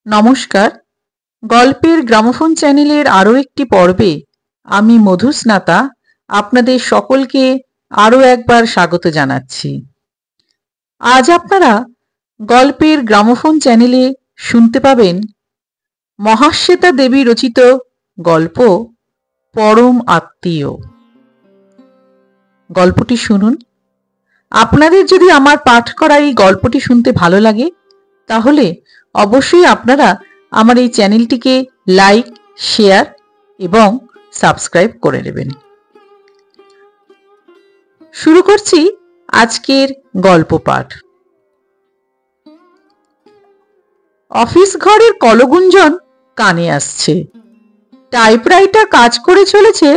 নমস্কার। গল্পের গ্রামোফোন চ্যানেলের আরও একটি পর্বে আমি মধুস্নাতা আপনাদের সকলকে আরও একবার স্বাগত জানাচ্ছি। আজ আপনারা গল্পের গ্রামোফোন চ্যানেলে শুনতে পাবেন মহাশ্বেতা দেবী রচিত গল্প পরম আত্মীয়। গল্পটি শুনুন। আপনাদের যদি আমার পাঠ করা এই গল্পটি শুনতে ভালো লাগে তাহলে অবশ্যই আপনারা আমার এই চ্যানেলটিকে লাইক, শেয়ার এবং সাবস্ক্রাইব করে নেবেন। শুরু করছি আজকের গল্প পাঠ। অফিস ঘরের কলগুঞ্জন কানে আসছে। টাইপরাইটার কাজ করে চলেছে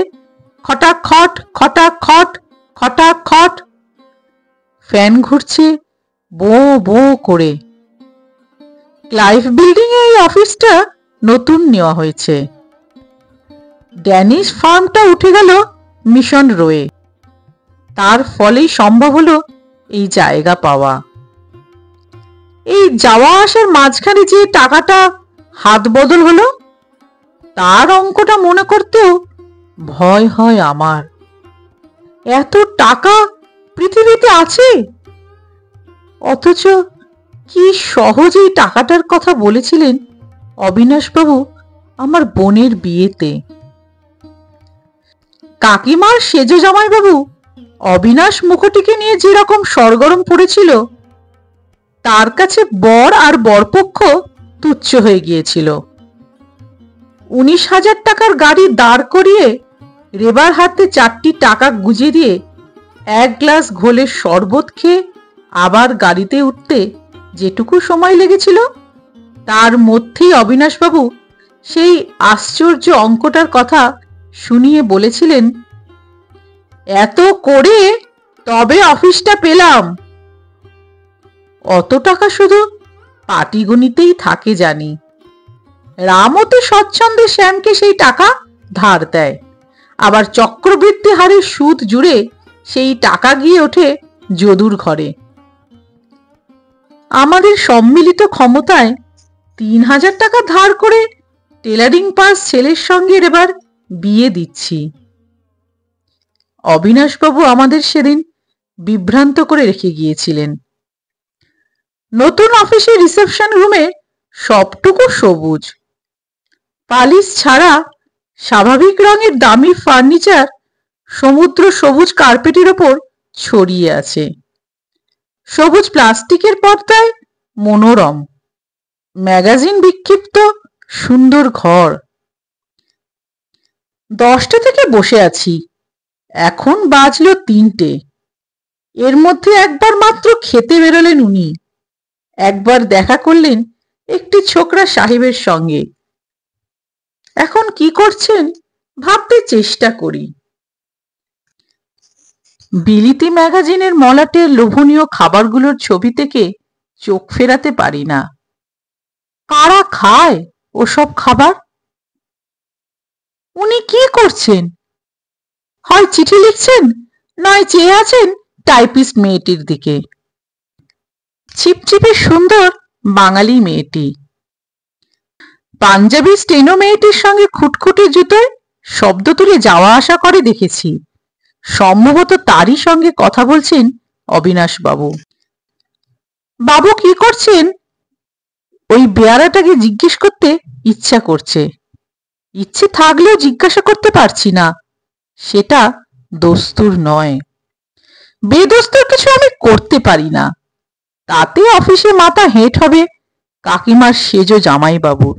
খটাখট খটাখট খটাখট। ফ্যান ঘুরছে বো বো করে। ক্লাইভ বিল্ডিং এ এই অফিসটা নতুন নেওয়া হয়েছে। ড্যানিশ ফার্মটা উঠে গেল মিশন রোয়ে। তার ফলেই সম্ভব হলো এই জায়গা পাওয়া। এই যাওয়া আসার মাঝখানে যে টাকাটা হাত বদল হলো তার অঙ্কটা মনে করতেও ভয় হয় আমার। এত টাকা পৃথিবীতে আছে, অথচ কি সহজেই টাকাটার কথা বলেছিলেন অবিনাশবাবু আমার বোনের বিয়েতে। কাকিমার সেজ জামাইবাবু অবিনাশ মুখটিকে নিয়ে যেরকম সরগরম পড়েছিল তার কাছে বর আর বরপক্ষ তুচ্ছ হয়ে গিয়েছিল। 19,000 টাকার গাড়ি দাঁড় করিয়ে রেবার হাতে 4টি টাকা গুঁজে দিয়ে এক গ্লাস ঘোলের শরবত খেয়ে আবার গাড়িতে উঠতে যেটুকু সময় লেগেছিল তার মধ্যেই অবিনাশবাবু সেই আশ্চর্য অঙ্কটার কথা শুনিয়ে বলেছিলেন, এত করে তবে অফিসটা পেলাম। অত টাকা শুধু পাটিগণিতেই থাকে জানি। রামতে স্বচ্ছন্দে শ্যামকে সেই টাকা ধার দেয়, আবার চক্রবৃদ্ধি হারে সুদ জুড়ে সেই টাকা গিয়ে ওঠে যদুর ঘরে। আমাদের সম্মিলিত ক্ষমতায় 3,000 টাকা ধার করে টেলারিং পাস ছেলের সঙ্গে এবার বিয়ে দিচ্ছি। অবিনাশবাবু আমাদের সেদিন বিভ্রান্ত করে রেখে গিয়েছিলেন। নতুন অফিসের রিসেপশন রুমে সবটুকু সবুজ। পালিশ ছাড়া স্বাভাবিক রঙের দামি ফার্নিচার সমুদ্র সবুজ কার্পেটের ওপর ছড়িয়ে আছে। সবুজ প্লাস্টিকের পর্দায় মনোরম ম্যাগাজিন বিক্ষিপ্ত সুন্দর ঘর। 10টা থেকে বসে আছি, এখন বাজলো 3টে। এর মধ্যে একবার মাত্র খেতে বেরোলেন উনি। একবার দেখা করলেন একটি ছোকরা সাহেবের সঙ্গে। এখন কি করছেন ভাবতে চেষ্টা করি। বিলিতি ম্যাগাজিনের মলাটের লোভনীয় খাবারগুলোর ছবি থেকে চোখ ফেরাতে পারি না। কারা খায় ওসব খাবার? উনি কি করছেন? হয় চিঠি লিখছেন, নয় চেয়ে আছেন টাইপিস্ট মেয়েটির দিকে। ছিপছিপে সুন্দর বাঙালি মেয়েটি। পাঞ্জাবি স্টেনো মেয়েটির সঙ্গে খুটখুটে জুতোয় শব্দ তুলে যাওয়া আসা করে দেখেছি। সম্ভবত তারই সঙ্গে কথা বলছেন অবিনাশ বাবু। বাবু কি করছেন ওই বেয়ারাটাকে জিজ্ঞেস করতে ইচ্ছা করছে। ইচ্ছে থাকলেও জিজ্ঞাসা করতে পারছি না, সেটা দস্তুর নয়। বেদস্তুর কিছু আমি করতে পারি না, তাতে অফিসে মাথা হেঁট হবে কাকিমার সেজ জামাইবাবুর।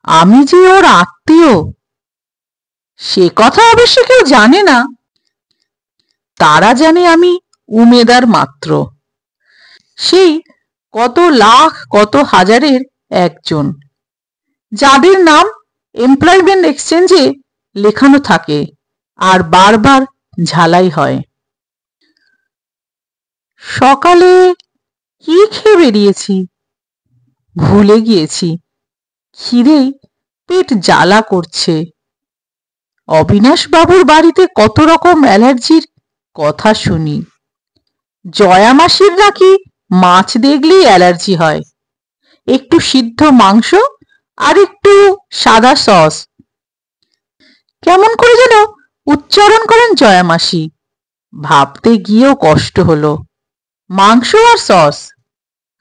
আমি যে ওর আত্মীয় সে কথা অবশ্য কেউ জানে না। তারা জানে আমি উমেদার মাত্র, সেই কত লাখ কত হাজারের একজন, যাদের নাম এমপ্লয়মেন্ট এক্সচেঞ্জে লেখানো থাকে আর বারবার ঝালাই হয়। সকালে কি খেয়ে বেরিয়েছি ভুলে গিয়েছি। খিদেই পেট জ্বালা করছে। অবিনাশ বাবুর বাড়িতে কত রকম অ্যালার্জির কথা শুনি। জয়া মাসির নাকি মাছ দেখলেই অ্যালার্জি হয়। একটু সিদ্ধ মাংস আর একটু সাদা সস। কেমন করে যেন উচ্চারণ করেন জয়া মাসি। ভাবতে গিয়েও কষ্ট হলো। মাংস আর সস,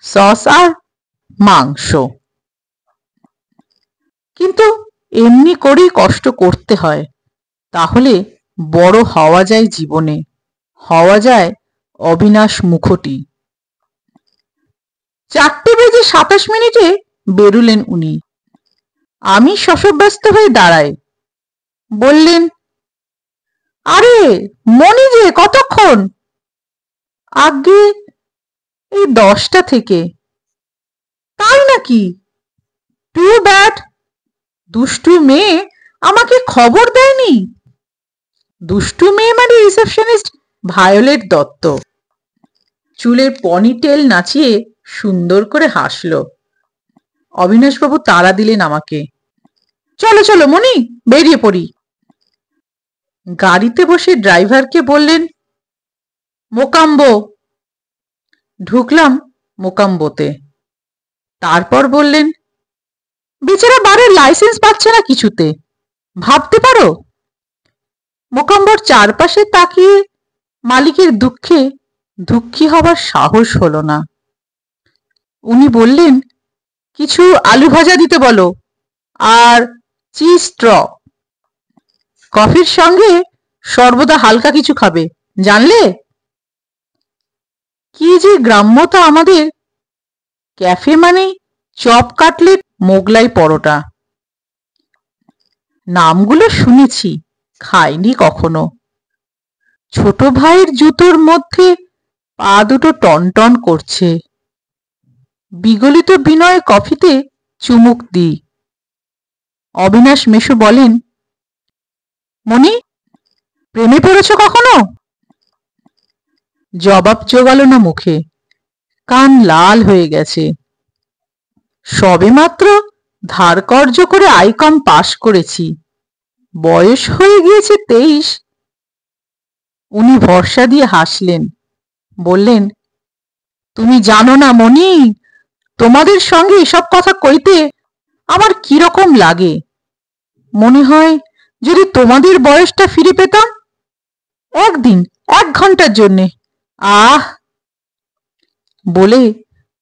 সস আর মাংস। কিন্তু এমনি করেই কষ্ট করতে হয়, তাহলে বড় হওয়া যায় জীবনে, হওয়া যায় অবিনাশ মুখোটি। 4:27 বেরুলেন উনি। আমি শশব্যস্ত হয়ে দাঁড়াই। বললেন, আরে মনি যে, কতক্ষণ? আগে এই 10টা থেকে। তাই নাকি? Too bad. দুষ্টু মেয়ে আমাকে খবর দেয়নি। দুষ্টু মেয়ে মানে রিসেপশনিস্ট ভায়োলেট দত্ত। চুলের পনিটেল নাচিয়ে সুন্দর করে হাসল। অবিনাশবাবু তাড়া দিলেন আমাকে। চলো চলো মনি, বেরিয়ে পড়ি। গাড়িতে বসে ড্রাইভারকে বললেন, মোকাম্বো। ঢুকলাম মোকাম্বোতে। তারপর বললেন, বেচারা বারের লাইসেন্স পাচ্ছে না কিছুতে, ভাবতে পারো। মোকাম্বোর চারপাশে তাকিয়ে মালিকের দুঃখে দুঃখী হবার সাহস হলো না। উনি বললেন, কিছু আলু ভাজা দিতে বলো আর চিজ স্ট্র। কফির সঙ্গে সর্বদা হালকা কিছু খাবে, জানলে? কি যে গ্রাম্যতা আমাদের। ক্যাফে মানেই চপ কাটলেট, মোগলাই পরোটা। নামগুলো শুনেছি, খাইনি কখনো। ছোট ভাইয়ের জুতোর মধ্যে পা দুটো টনটন করছে। বিগলিত বিনয় কফিতে চুমুক দিই। অবিনাশ মেশো বলেন, মনি, প্রেমে পড়েছ কখনো? জবাব জোগালো না মুখে, কান লাল হয়ে গেছে। সবেমাত্র ধার কর্য করে আইকম পাশ করেছি, বয়স হয়ে গিয়েছে 23। উনি ভরসা দিয়ে হাসলেন, বললেন, তুমি জানো না মনি, তোমাদের সঙ্গে এসব কথা কইতে আমার কিরকম লাগে। মনে হয় যদি তোমাদের বয়সটা ফিরে পেতাম, একদিন, 1 ঘন্টার জন্যে। আহ বলে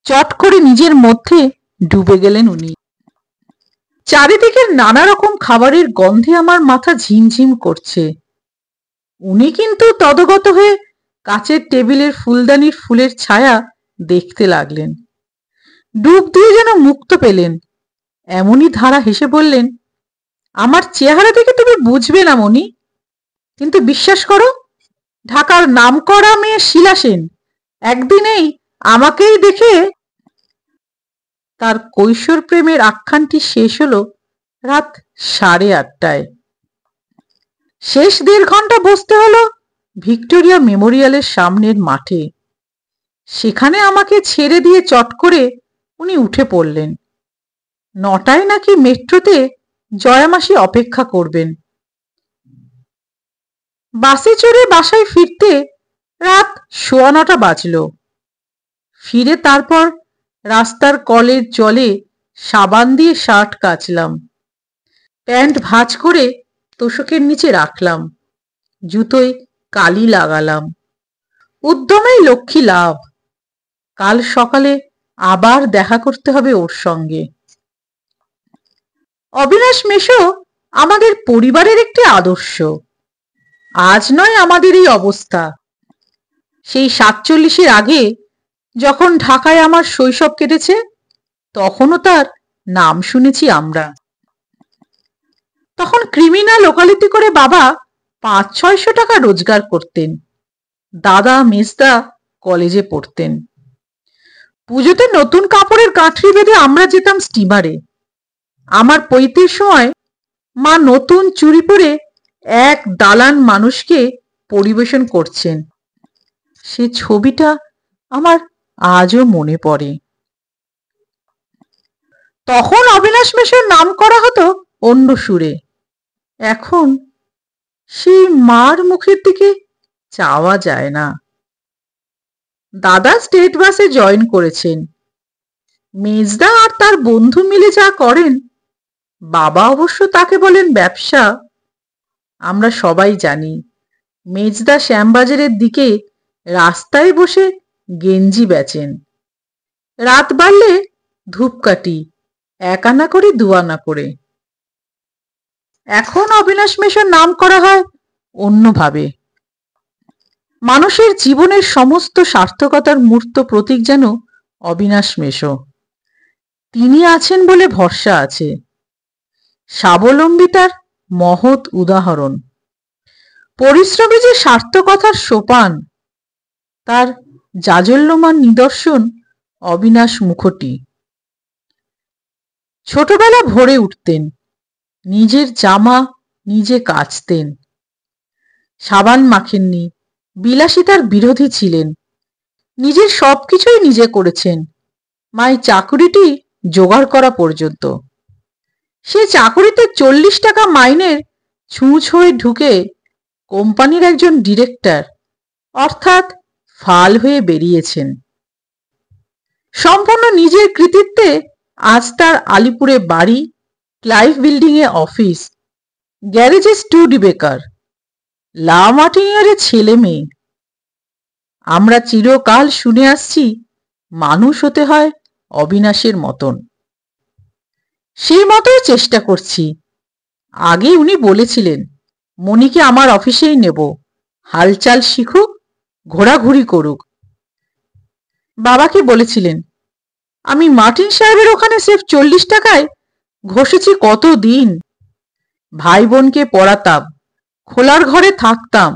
চট করে নিজের মধ্যে ডুবে গেলেন উনি। চারিদিকের নানা রকম খাবারের গন্ধে আমার মাথা ঝিমঝিম করছে। উনি কিন্তু তদগত হয়ে কাচের টেবিলের ফুলদানির ফুলের ছায়া দেখতে লাগলেন। ডুব দিয়ে যেন মুক্ত পেলেন। এমনই ধারা হেসে বললেন, আমার চেহারা দেখে তুমি বুঝবে না মনি, কিন্তু বিশ্বাস করো, ঢাকার নামকরা মেয়ে শিলা সেন একদিনেই আমাকেই দেখে। তার কৈশোর প্রেমের আখ্যানটি শেষ হলো রাত 8:30টায়। শেষ 1.5 ঘন্টা বসতে হলো ভিক্টোরিয়া মেমোরিয়ালের সামনের মাঠে। সেখানে আমাকে ছেড়ে দিয়ে চট করে উনি উঠে পড়লেন। 9টায় নাকি মেট্রোতে জয়ামাসি অপেক্ষা করবেন। বাসে চড়ে বাসায় ফিরতে রাত 9:15 বাজল। ফিরে তারপর রাস্তার কলের জলে সাবান দিয়ে শার্ট কাচলাম, প্যান্ট ভাঁজ করে তোশকের নিচে রাখলাম, জুতোয় কালি লাগালাম। উদ্যমেই লক্ষ্মী লাভ। কাল সকালে আবার দেখা করতে হবে ওর সঙ্গে। অবিনাশ মেশো আমাদের পরিবারের একটি আদর্শ। আজ নয় আমাদের এই অবস্থা, সেই 47-এর আগে যখন ঢাকায় আমার শৈশব কেটেছে, তখনও তার নাম শুনেছি আমরা। তখন ক্রিমিনাল ওকালতি করে বাবা 500-600 টাকা রোজগার করতেন। দাদা মেজদা কলেজে পড়তেন। পুজোতে নতুন কাপড়ের গাঁঠরি বেঁধে আমরা যেতাম স্টিমারে। আমার পৈতের সময় মা নতুন চুড়ি পরে এক দালান মানুষকে পরিবেশন করছেন। সে ছবিটা আমার আজও মনে পড়ে। তখন অবিনাশ মেশোর নাম করা হতো অন্য সুরে। এখন সেই মার মুখের দিকে চাওয়া যায় না। দাদা স্টেট বাসে জয়েন করেছেন। মেজদা আর তার বন্ধু মিলে যা করেন, বাবা অবশ্য তাকে বলেন ব্যবসা। আমরা সবাই জানি মেজদা শ্যামবাজারের দিকে রাস্তায় বসে গেঞ্জি বেচেন। রাত বাড়লে ধূপকাঠি 1 আনা করে 2 আনা করে। এখন অবিনাশ মেশোর নাম করা হয় অন্যভাবে। মানুষের জীবনের সমস্ত সার্থকতার মূর্ত প্রতীক যেন অবিনাশ মেশো। তিনি আছেন বলে ভরসা আছে। স্বাবলম্বিতার মহৎ উদাহরণ। পরিশ্রমী যে সার্থকতার সোপান, তার জাজল্যমান নিদর্শন অবিনাশ মুখটি। ছোটবেলা ভোরে উঠতেন, নিজের জামা নিজে কাচতেন, সাবান মাখেননি, বিলাসিতার বিরোধী ছিলেন, নিজের সবকিছুই নিজে করেছেন, মাই চাকুরিটি জোগাড় করা পর্যন্ত। সে চাকুরিতে 40 টাকা মাইনের ছুঁচ হয়ে ঢুকে কোম্পানির একজন ডিরেক্টর অর্থাৎ ফাল হয়ে বেরিয়েছেন। সম্পূর্ণ নিজের কৃতিত্বে আজ তার আলিপুরে বাড়ি, ক্লাইভ বিল্ডিং এ অফিস, গ্যারেজে স্টুডিবেকার, লা মার্টিনিয়ারে ছেলে মেয়ে। আমরা চিরকাল শুনে আসছি মানুষ হতে হয় অবিনাশের মতন। সেই মতোই চেষ্টা করছি। আগে উনি বলেছিলেন মনিকে আমার অফিসেই নেব, হালচাল শিখুক, ঘোরাঘুরি করুক। বাবাকে বলেছিলেন আমি মার্টিন সাহেবের ওখানে সেফ 40 টাকায় ঘষেছি কত দিন। ভাই বোনকে পড়াতাম, খোলার ঘরে থাকতাম।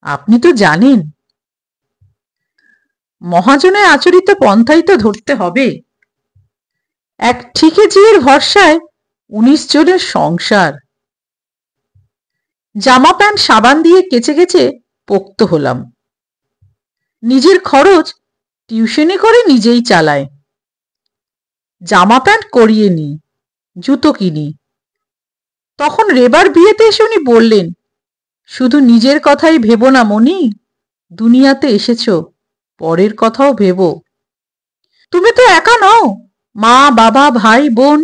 আপনি তো জানেন। মহাজনে আচরিত পন্থাই তো ধরতে হবে। এক ঠিকেজির ভরসায় 19 জনের সংসার। জামা প্যান্ট সাবান দিয়ে কেচে কেচে পোক্ত হলাম। নিজের খরচ টিউশনি করে নিজেই চালায়। জামা প্যান্ট করিয়ে নি, জুতো কিনি। তখন রেবার বিয়েতে এসে উনি বললেন শুধু নিজের কথাই ভেবো না মনি, দুনিয়াতে এসেছো, পরের কথাও ভেবো। তুমি তো একা নও, মা বাবা ভাই বোন।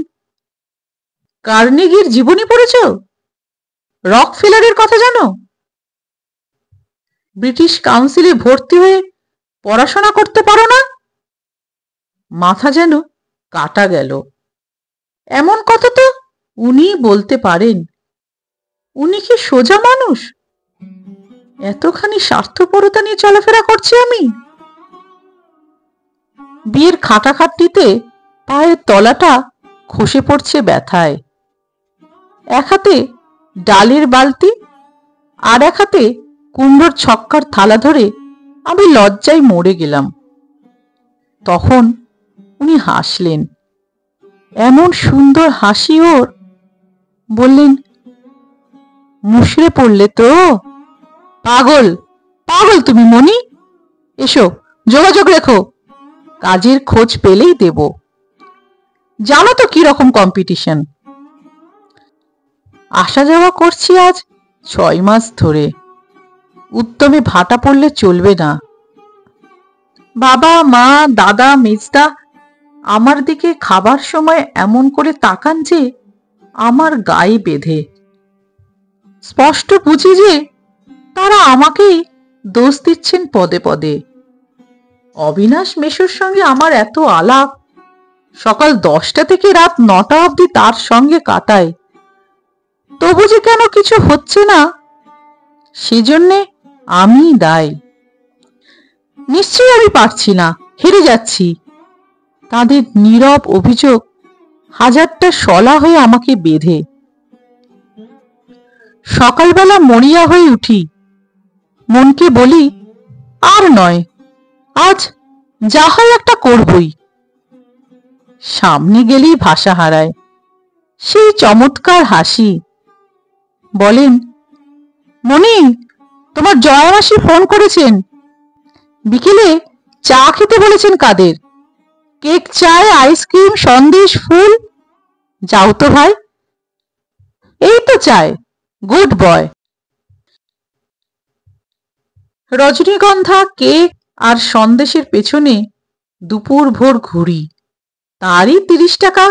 কার্নেগির জীবনী পড়েছ? রকফেলারের কথা জানো? ব্রিটিশ কাউন্সিলে ভর্তি হয়ে পড়াশোনা করতে পারো না? মাথা যেন কাটা গেল। এমন কথা তো উনি বলতে পারেন। উনি কি সোজা মানুষ? এতখানি স্বার্থপরতা নিয়ে চলাফেরা করছি আমি। বিয়ের খাটাখাটনিতে পায়ের তলাটা খসে পড়ছে ব্যথায়। এক হাতে ডালের বালতি আর এক হাতে কুমড়োর ছক্কার থালা ধরে আমি লজ্জায় মরে গেলাম। তখন উনি হাসলেন, এমন সুন্দর হাসি ওর। বললেন মুষড়ে পড়লে তো। পাগল পাগল তুমি মনি। এসো, যোগাযোগ রেখো, কাজের খোঁজ পেলেই দেব। জানো তো কি রকম কম্পিটিশন। আসা যাওয়া করছি আজ 6 মাস ধরে। উত্তমে ভাটা পড়লে চলবে না। বাবা মা দাদা মেজদা আমার দিকে খাবার সময় এমন করে তাকান যে আমার গায়ে বেঁধে। স্পষ্ট বুঝি যে তারা আমাকেই দোষ দিচ্ছেন পদে পদে। অবিনাশ মেশোর সঙ্গে আমার এত আলাপ, সকাল 10টা থেকে রাত 9টা অবধি তার সঙ্গে কাটাই, তবু যে কেন কিছু হচ্ছে না, সেজন্যে আমি দায়ী। নিশ্চয়ই আমি পারছি না, হেরে যাচ্ছি। তাদের নীরব অভিযোগ হাজারটা শলা হয়ে আমাকে বেঁধে। সকালবেলা মরিয়া হয়ে উঠি, মনকে বলি আর নয়, আজ যা হয় একটা করবই। সামনে গেলেই ভাষা হারায়। সেই চমৎকার হাসি। বলেন মনি, তোমার জয়া মাসি ফোন করেছেন, বিকেলে চা খেতে বলেছেন কাদের। কেক, চায়, আইসক্রিম, সন্দেশ, ফুল। যাও তো ভাই। এই তো চায়। Good boy. রজনীগন্ধা, কেক আর সন্দেশের পেছনে দুপুর ভোর ঘুরি। তারই 30 টাকা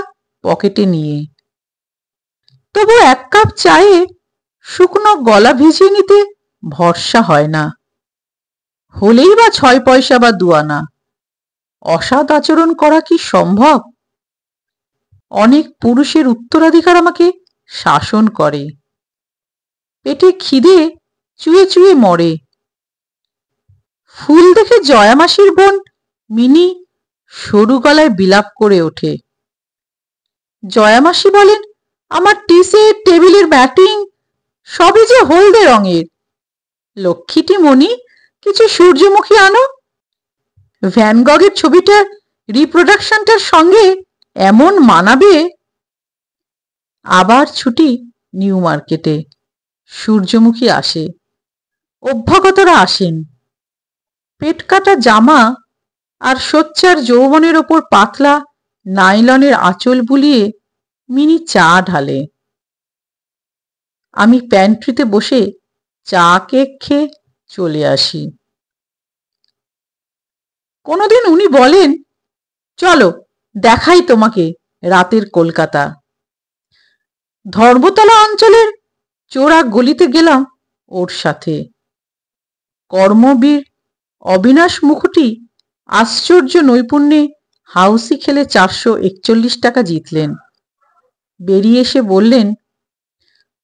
পকেটে নিয়ে। তবু 1 কাপ চায়ে শুকনো গলা ভিজিয়ে নিতে ভরসা হয় না, হলেই বা 6 পয়সা বা 2 আনা। অসৎ আচরণ করা কি সম্ভব? অনেক পুরুষের উত্তরাধিকার আমাকে শাসন করে, পেটে খিদে চুয়ে চুয়ে মরে। ফুল দেখে জয়ামাসির বোন মিনি সরু গলায় বিলাপ করে ওঠে। জয়ামাসি বলেন, আমার টি সেট, টেবিলের ব্যাটিং সবই যে হলদে রঙের। লক্ষ্মীটি মনি, কিছু সূর্যমুখী আনো। ভ্যান গগের ছবিটার রিপ্রোডাকশনটার সঙ্গে এমন মানাবে। আবার ছুটি নিউ মার্কেটে। সূর্যমুখী আসে, অভ্যাগতরা আসেন। পেট কাটা জামা আর সোচ্চার যৌবনের ওপর পাতলা নাইলনের আঁচল বুলিয়ে মিনি চা ঢালে। আমি প্যান্ট্রিতে বসে চা কেক খেয়ে চলে আসি। কোনোদিন উনি বলেন, চলো দেখাই তোমাকে রাতের কলকাতা। ধর্মতলা অঞ্চলের চোরা গলিতে গেলাম ওর সাথে। কর্মবীর অবিনাশ মুখুটি আশ্চর্য নৈপুণ্যে হাউসি খেলে 441 টাকা জিতলেন। বেরিয়ে এসে বললেন,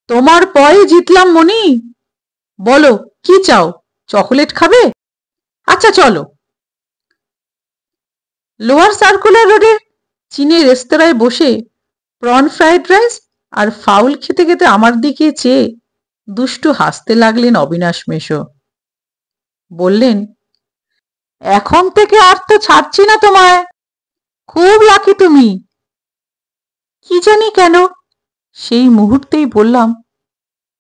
তোমার পয়ে জিতলাম মনি। বলো কি চাও, চকোলেট খাবে? আচ্ছা চলো। লোয়ার সার্কুলার রোডের চীনে রেস্তোরাঁয় বসে প্রন ফ্রাইড রাইস আর ফাউল খেতে খেতে আমার দিকে চেয়ে দুষ্টু হাসতে লাগলেন অবিনাশ মেশো। বললেন, এখন থেকে আর তো ছাড়ছি না তোমায়, খুব লাকি তুমি। কি জানি কেন সেই মুহূর্তেই বললাম,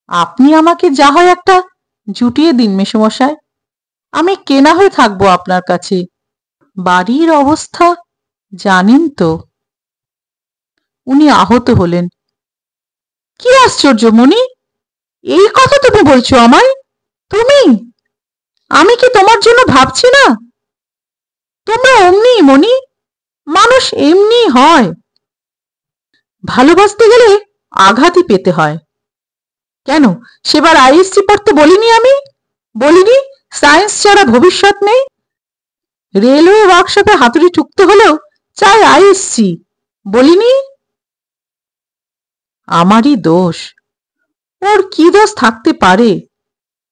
আপনি আমাকে যা হয় একটা জুটিয়ে দিন মেসোমশাই, আমি কেনা হয়ে থাকবো আপনার কাছে। বাড়ির অবস্থা জানেন তো। উনি আহত হলেন। কি আশ্চর্য মনি, এই কথা তুমি বলছো আমায়? তুমি? আমি কি তোমার জন্য ভাবছি না? তোমরা অমনি মনি, মানুষ এমনি হয়। ভালোবাসতে গেলে আঘাতই পেতে হয়। কেন সেবার আইএসসি পড়তে বলিনি? আমি বলিনি সায়েন্স ছাড়া ভবিষ্যৎ নেই? রেলওয়ে ওয়ার্কশপে হাতুড়ি ঠুকতে হলেও চাই আইএসসি, বলিনি? আমারই দোষ। ওর কি দোষ থাকতে পারে?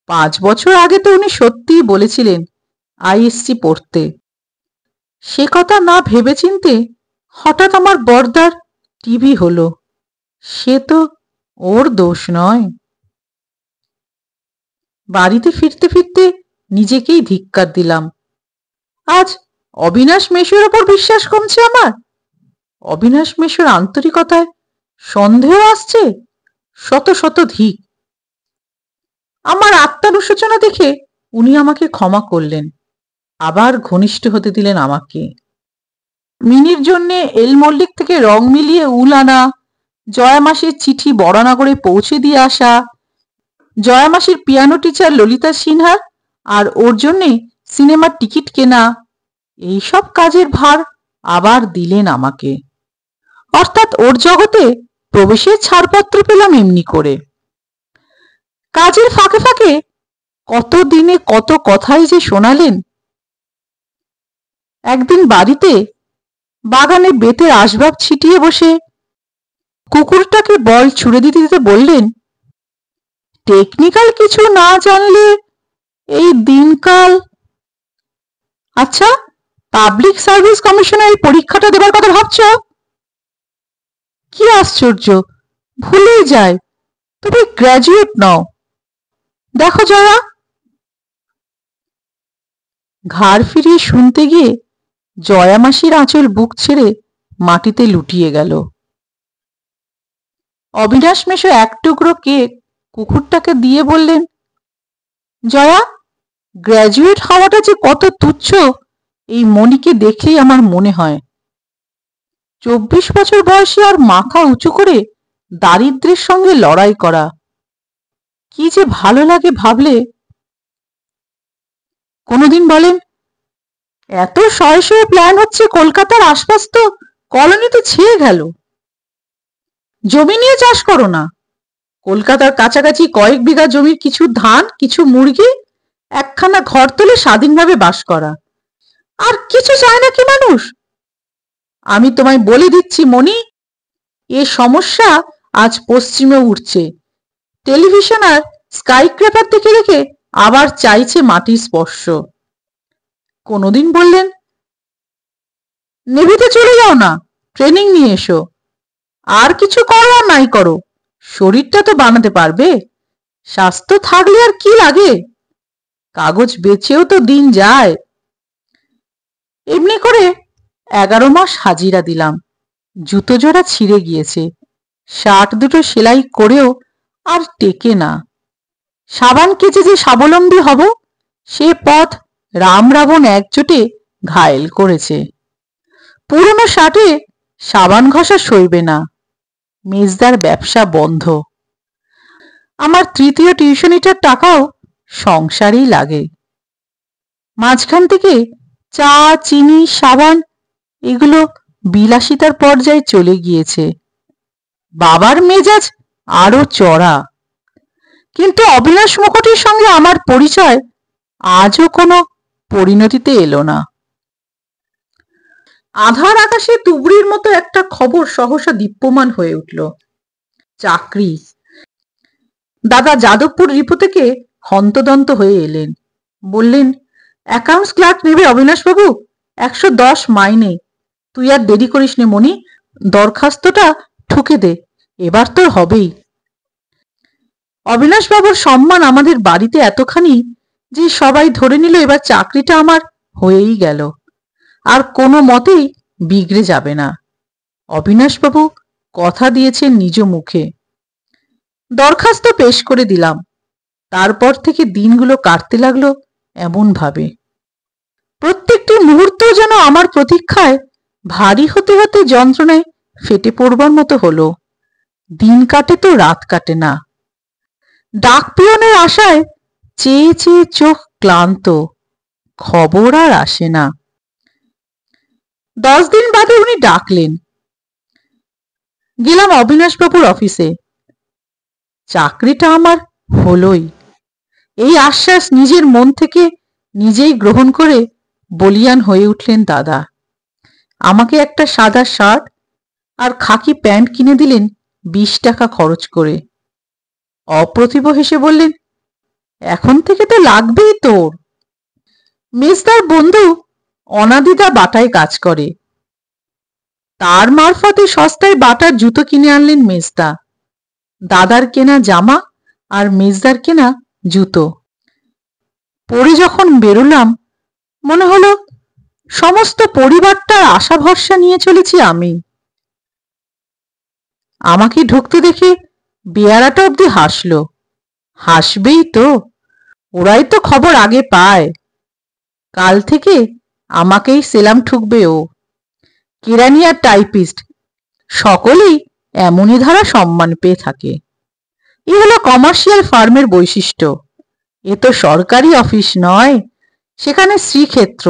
5 বছর আগে তো উনি সত্যিই বলেছিলেন আইএসসি পড়তে। সে কথা না ভেবেচিন্তে হঠাৎ আমার বর্দার টিভি হলো, সে তো ওর দোষ নয়। বাড়িতে ফিরতে ফিরতে নিজেকেই ধিক্কার দিলাম। আজ অবিনাশ মেশোর ওপর বিশ্বাস কমছে আমার। অবিনাশ মেশোর আন্তরিকতায় সন্দেহ আসছে, শত শত ধিক। আমার আত্মানুশোচনা দেখে উনি আমাকে ক্ষমা করলেন, আবার ঘনিষ্ঠ হতে দিলেন আমাকে। মিনির জন্যে এল মল্লিক থেকে রং মিলিয়ে উল আনা, জয়ামাসির চিঠি বড়নগরে পৌঁছে দিয়ে আসা, জয়ামাসির পিয়ানো টিচার ললিতা সিনহা আর ওর জন্যে সিনেমার টিকিট কেনা, এইসব কাজের ভার আবার দিলেন আমাকে। অর্থাৎ ওর জগতে প্রবেশের ছাড়পত্র পেলাম এমনি করে। কাজের ফাঁকে ফাঁকে কত দিনে কত কথাই যে শোনালেন। একদিন বাড়িতে বাগানে বেতের আসবাব ছিটিয়ে বসে কুকুরটাকে বল ছুড়ে দিতে দিতে বললেন, টেকনিক্যাল কিছু না জানলে এই দিনকাল। আচ্ছা, পাবলিক সার্ভিস কমিশনের পরীক্ষাটা দেবার কথা ভাবছ? কি আশ্চর্য, ভুলেই যায়, তুমি গ্র্যাজুয়েট নও। দেখো জয়া। ঘাড় ফিরিয়ে শুনতে গিয়ে জয়ামাসির আঁচল বুক ছেড়ে মাটিতে লুটিয়ে গেল। অবিনাশ মেশো 1 টুকরো কেক কুকুরটাকে দিয়ে বললেন, জয়া, গ্র্যাজুয়েট হওয়াটা যে কত তুচ্ছ এই মনিকে দেখলেই আমার মনে হয়। 24 বছর বয়সে আর মাথা উঁচু করে দারিদ্র্যের সঙ্গে লড়াই করা কি যে ভালো লাগে ভাবলে। কোনোদিন বলেন, এত শয়ে শয়ে প্ল্যান হচ্ছে কলকাতার আশপাশ, তো কলোনি তো ছেয়ে গেল। জমি নিয়ে চাষ করো না? কলকাতার কাছাকাছি কয়েক বিঘা জমির কিছু ধান, কিছু মুরগি, একখানা ঘর তুলে স্বাধীনভাবে বাস করা, আর কিছু চায় না কি মানুষ? আমি তোমায় বলে দিচ্ছি মণি, এ সমস্যা আজ পশ্চিমে উঠছে। টেলিভিশন আর স্কাইক্র্যাপার দেখে দেখে আবার চাইছে মাটির স্পর্শ। কোনোদিন বললেন নেভিতে চলে যাও না, ট্রেনিং নিয়ে এসো। আর কিছু করো আর নাই করো, শরীরটা তো বানাতে পারবে। স্বাস্থ্য থাকলে আর কি লাগে? কাগজ বেচেও তো দিন যায়। এমনি করে 11 মাস হাজিরা দিলাম। জুতো জোড়া ছিঁড়ে গিয়েছে, শার্ট দুটো সেলাই করেও আর টেকে না। সাবান কেচে যে স্বাবলম্বী হব, সে পথ রাম রাবণ একজোটে ঘায়েল করেছে। পুরনো শার্টে সাবান ঘষা সইবে না। মেজদার ব্যবসা বন্ধ। আমার তৃতীয় টিউশনিটার টাকাও সংসারেই লাগে। মাঝখান থেকে চা, চিনি, সাবান এগুলো বিলাসিতার পর্যায়ে চলে গিয়েছে। বাবার মেজাজ আরো চড়া। কিন্তু অবিনাশ মুখোটির সঙ্গে আমার পরিচয় আজও কোনো পরিণতিতে এলো না। আধার আকাশে তুবড়ির মতো একটা খবর সহসা দীপ্যমান হয়ে উঠল। চাকরি। দাদা যাদবপুর রিপু থেকে হন্তদন্ত হয়ে এলেন। বললেন, অ্যাকাউন্টস ক্লার্ক নেবে অবিনাশবাবু, 110 মাইনে। তুই আর দেরি করিস নে মণি, দরখাস্তটা ঠুকে দে, এবার তোর হবেই। অবিনাশবাবুর সম্মান আমাদের বাড়িতে এতখানি যে সবাই ধরে নিল এবার চাকরিটা আমার হয়েই গেল, আর কোনো মতেই বিগড়ে যাবে না। অবিনাশবাবু কথা দিয়েছেন নিজ মুখে। দরখাস্ত পেশ করে দিলাম। তারপর থেকে দিনগুলো কাটতে লাগলো এমন ভাবে। প্রত্যেকটি মুহূর্ত যেন আমার প্রতীক্ষায় ভারী হতে হতে যন্ত্রণায় ফেটে পড়বার মতো হলো। দিন কাটে তো রাত কাটে না। ডাক পিয়নের আশায় চেয়ে চেয়ে চোখ ক্লান্ত, খবর আর আসে না। 10 দিন বাদে উনি ডাকলেন। গেলাম অবিনাশবাবুর অফিসে। চাকরিটা আমার হলোই, এই আশ্বাস নিজের মন থেকে নিজেই গ্রহণ করে বলিয়ান হয়ে উঠলেন দাদা। আমাকে একটা সাদা শার্ট আর খাকি প্যান্ট কিনে দিলেন 20 টাকা খরচ করে। অপ্রতিভ হেসে বললেন, এখন থেকে তো লাগবেই তোর। মেজদার বন্ধু অনাদিদা বাটায় কাজ করে, তার মারফতে সস্তায় বাটার জুতো কিনে আনলেন মেজদা। দাদার কেনা জামা আর মেজদার কেনা জুতো পরে যখন বেরোলাম, মনে হলো সমস্ত পরিবারটার আশা ভরসা নিয়ে চলেছি আমি। আমাকে ঢুকতে দেখে বেয়ারাটা অব্দি হাসলো। হাসবেই তো, ওরাই তো খবর আগে পায়। কাল থেকে আমাকেই সেলাম ঠুকবে ও। কেরানি আর টাইপিস্ট সকলেই এমনই ধারা সম্মান পেয়ে থাকে। এ হলো কমার্শিয়াল ফার্মের বৈশিষ্ট্য। এ তো সরকারি অফিস নয়, সেখানে শ্রীক্ষেত্র,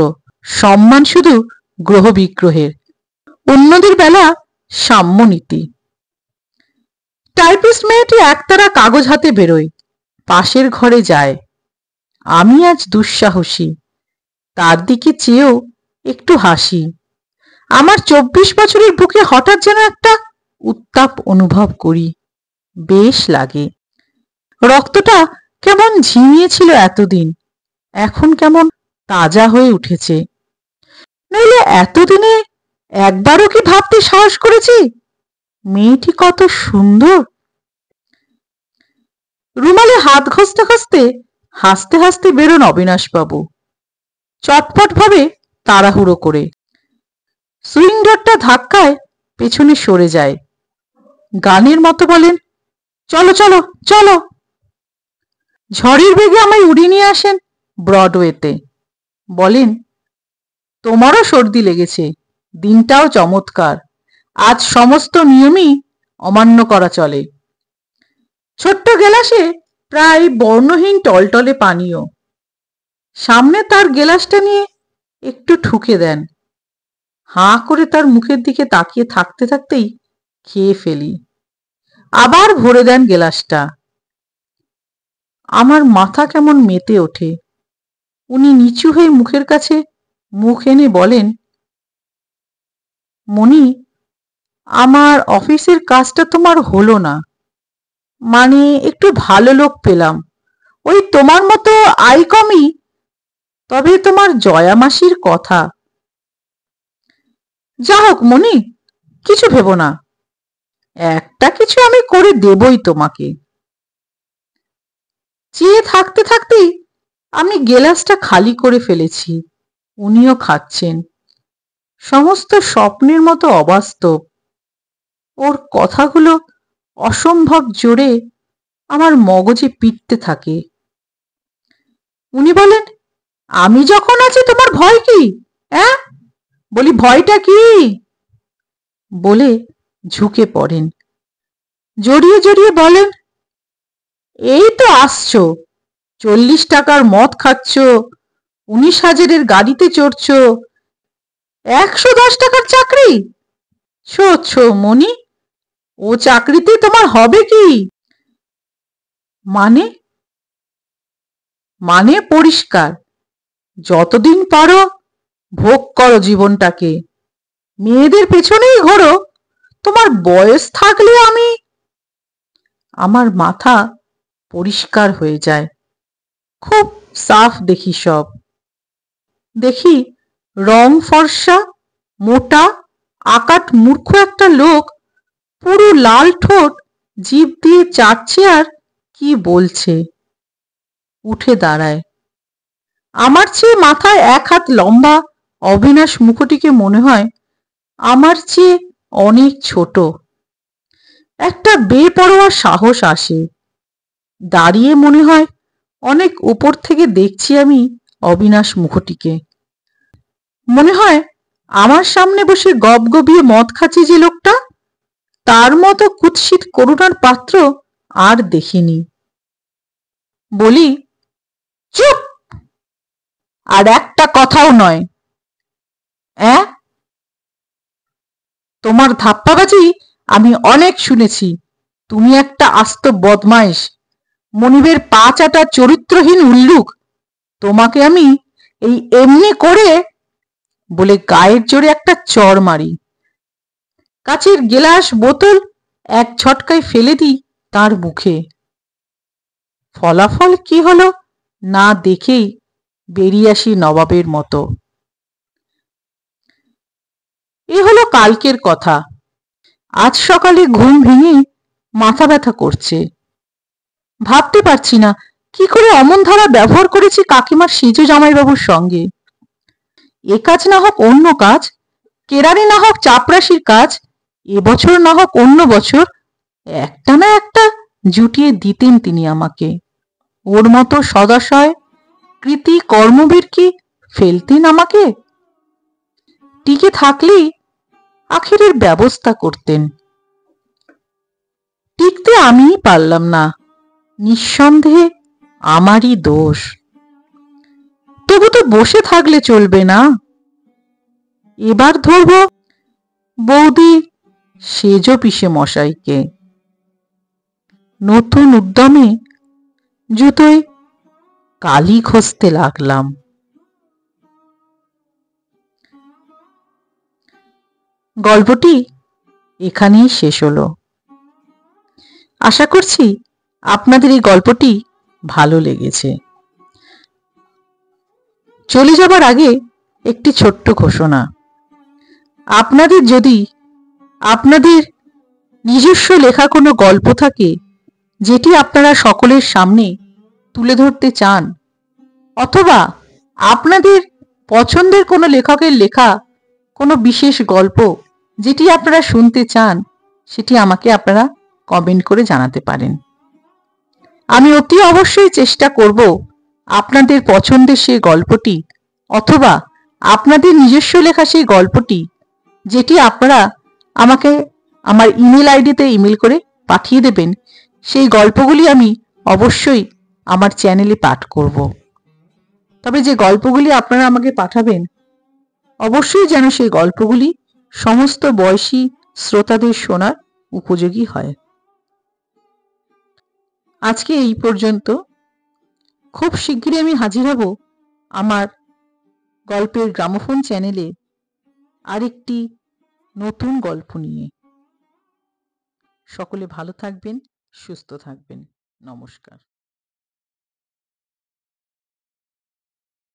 সম্মান শুধু গ্রহ বিগ্রহের, অন্যদের বেলা সাম্যনীতি। টাইপিস্ট মেয়েটি একতারা কাগজ হাতে বেরোয়, পাশের ঘরে যায়। আমি আজ দুঃসাহসী, তার দিকে চেয়েও একটু হাসি। আমার 24 বছরের বুকে হঠাৎ যেন একটা উত্তাপ অনুভব করি, বেশ লাগে। রক্তটা কেমন ঝিমিয়েছিল এতদিন, এখন কেমন তাজা হয়ে উঠেছে। নইলে এতদিনে একবারও কি ভাবতে সাহস করেছি মেয়েটি কত সুন্দর? রুমালে হাত ঘষতে ঘষতে হাসতে হাসতে বেরোন অবিনাশবাবু, চটপট ভাবে তাড়াহুড়ো করে। সুইং ডোরটা ধাক্কায় পেছনে সরে যায়। গানের মতো বলেন, চলো চলো চলো। ঝড়ের বেগে আমায় উড়িয়ে নিয়ে আসেন ব্রডওয়েতে। বলেন, তোমারও সর্দি লেগেছে, দিনটাও চমৎকার, আজ সমস্ত নিয়মই অমান্য করা চলে। ছোট্ট গেলাসে প্রায় বর্ণহীন টলটলে পানীয়। সামনে তার গেলাসটা নিয়ে একটু ঠুকে দেন। হাঁ করে তার মুখের দিকে তাকিয়ে থাকতে থাকতেই খেয়ে ফেলি। আবার ভরে দেন গেলাসটা। আমার মাথা কেমন মেতে ওঠে। উনি নিচু হয়ে মুখের কাছে মুখ এনে বলেন, মণি, আমার অফিসের কাজটা তোমার হলো না, মানে একটু ভালো লোক পেলাম, ওই তোমার মতো আই কমই, তবে তোমার জয়া মাসির কথা। যা হোক মণি, কিছু ভেবো না, একটা কিছু আমি করে দেবই তোমাকে। চেয়ে থাকতে থাকতেই আমি গেলাসটা খালি করে ফেলেছি। উনিও খাচ্ছেন। সমস্ত স্বপ্নের মতো অবাস্তব। ওর কথাগুলো অসম্ভব জোরে আমার মগজে পিটতে থাকে। উনি বলেন, আমি যখন আছি তোমার ভয় কি? হ্যাঁ, বলি ভয়টা কি? বলে ঝুঁকে পড়েন। জড়িয়ে জড়িয়ে বলেন, এই তো আসছো, 40 টাকার মদ খাচ্ছ, 19,000-এর গাড়িতে চড়ছ, 110 টাকার চাকরি ছো মণি, ও চাকরিতে তোমার হবে কি? মানে? মানে পরিষ্কার, যতদিন পারো ভোগ করো জীবনটাকে, মেয়েদের পেছনেই ঘোরো, তোমার বয়স থাকলে আমি। আমার মাথা পরিষ্কার হয়ে যায়। খুব সাফ দেখি সব। দেখি রং ফর্সা, মোটা, আকাট মূর্খ একটা লোক পুরো লাল ঠোঁট জিভ দিয়ে চাটছে আর কি বলছে। উঠে দাঁড়ায়। আমার চেয়ে মাথায় 1 হাত লম্বা অবিনাশ মুখটিকে মনে হয় আমার চেয়ে অনেক ছোট। একটা বেপরোয়া সাহস আসে। দাঁড়িয়ে মনে হয় অনেক উপর থেকে দেখছি আমি অবিনাশ মুখটিকে। মনে হয় আমার সামনে বসে গবগবিয়ে মদ খাচ্ছে যে লোকটা, তার মতো কুৎসিত করুণার পাত্র আর দেখিনি। বলি, চুপ, আর একটা কথাও নয়। তোমার ধাপ্পাবাজি আমি অনেক শুনেছি। তুমি একটা আস্ত বদমাইশ, মনিবের পা চাটা চরিত্রহীন উল্লুক। তোমাকে আমি এই এমনি করে বলে গায়ের জোরে একটা চড় মারি। কাচের গেলাস বোতল এক ঝটকায় ফেলে দিই তার মুখে। ফলাফল কি হলো না দেখেই বেরিয়ে আসি নবাবের মতো। এ হলো কালকের কথা। আজ সকালে ঘুম ভেঙে মাথা ব্যথা করছে। ভাবতে পারছি না কি করে অমন ধারা ব্যবহার করেছি কাকিমার সেজ জামাইবাবুর সঙ্গে। এ কাজ না হোক অন্য কাজ, কেরানি না হোক চাপরাশির কাজ, এবছর না হোক অন্য বছর, একটা না একটা জুটিয়ে দিতেন তিনি আমাকে। ওর মতো সদাশয় কৃতি কর্মবীর কি ফেলতেন আমাকে? টিকে থাকলেই আখেরের ব্যবস্থা করতেন। টিকতে আমিই পারলাম না, নিঃসন্দেহে আমারই দোষ। তবু তো বসে থাকলে চলবে না। এবার ধরব বৌদি সেজ পিসে মশাইকে। নতুন উদ্যমে জুতোয় কালি ঘষতে লাগলাম। গল্পটি এখানেই শেষ হলো। আশা করছি আপনাদের এই গল্পটি ভালো লেগেছে। চলে যাবার আগে একটি ছোট্ট ঘোষণা। আপনাদের যদি আপনাদের নিজস্ব লেখা কোনো গল্প থাকে যেটি আপনারা সকলের সামনে তুলে ধরতে চান, অথবা আপনাদের পছন্দের কোনো লেখকের লেখা কোনো বিশেষ গল্প যেটি আপনারা শুনতে চান, সেটি আমাকে আপনারা কমেন্ট করে জানাতে পারেন। আমি অতি অবশ্যই চেষ্টা করব আপনাদের পছন্দের সেই গল্পটি অথবা আপনাদের নিজস্ব লেখা সেই গল্পটি যেটি আপনারা আমাকে আমার ইমেল আইডিতে ইমেল করে পাঠিয়ে দেবেন, সেই গল্পগুলি আমি অবশ্যই আমার চ্যানেলে পাঠ করব। তবে যে গল্পগুলি আপনারা আমাকে পাঠাবেন অবশ্যই যেন সেই গল্পগুলি সমস্ত বয়সী শ্রোতাদের শোনার উপযোগী হয়। আজকে এই পর্যন্ত। খুব শিগগিরই আমি হাজির হব আমার গল্পের গ্রামোফোন চ্যানেলে আরেকটি নতুন গল্প নিয়ে। সকলে ভালো থাকবেন, সুস্থ থাকবেন। নমস্কার।